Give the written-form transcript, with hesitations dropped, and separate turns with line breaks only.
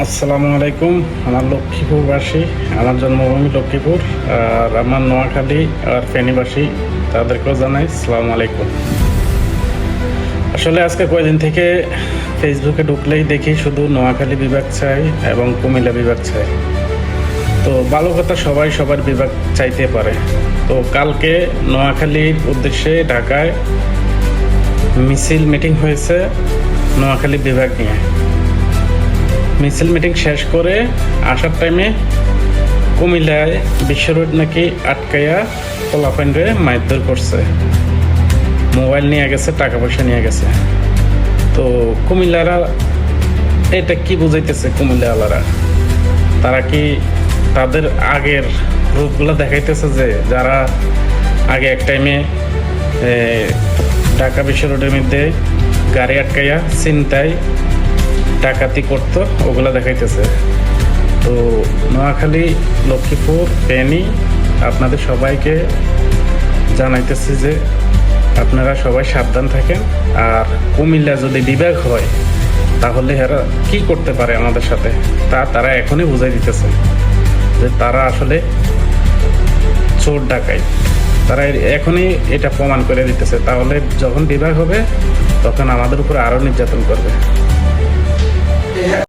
আসসালামু আলাইকুম। আমার লক্ষ্মীপুরবাসী, আমার জন্মভূমি লক্ষ্মীপুর, আর আমার নোয়াখালী আর ফেনীবাসী, তাদেরকেও জানাই আসসালামু আলাইকুম। আসলে আজকে কয়েকদিন থেকে ফেসবুকে ঢুকলেই দেখি শুধু নোয়াখালী বিভাগ চাই এবং কুমিল্লা বিভাগ চাই। তো ভালো কথা, সবাই সবার বিভাগ চাইতে পারে। তো কালকে নোয়াখালীর উদ্দেশ্যে ঢাকায় মিটিং হয়েছে নোয়াখালী বিভাগ নিয়ে। মিটিং শেষ করে আসার টাইমে কুমিল্লায় বিশ্ব রোড নাকি আটকাইয়া পোলাপাইনরে মারধর করছে, মোবাইল নিয়ে গেছে, টাকা পয়সা নিয়ে গেছে। তো কুমিল্লারা এটা কি বুঝাইতেছে? কুমিল্লাওয়ালারা তারা কি তাদের আগের রূপগুলো দেখাইতেছে যে যারা আগে এক টাইমে ঢাকা বিশ্ব রোডের মধ্যে গাড়ি আটকাইয়া ছিনতাই ডাকাতি করতো, ওগুলো দেখাইতেছে। তো নোয়াখালী, লক্ষ্মীপুর, ফেনী আপনাদের সবাইকে জানাইতেছি যে আপনারা সবাই সাবধান থাকেন। আর কুমিল্লা যদি বিভাগ হয় তাহলে এরা কি করতে পারে আমাদের সাথে, তারা এখনই বুঝাই দিতেছে যে তারা আসলে চোর ডাকাই। তারা এখনই এটা প্রমাণ করে দিতেছে। তাহলে যখন বিভাগ হবে তখন আমাদের উপরে আরও নির্যাতন করবে।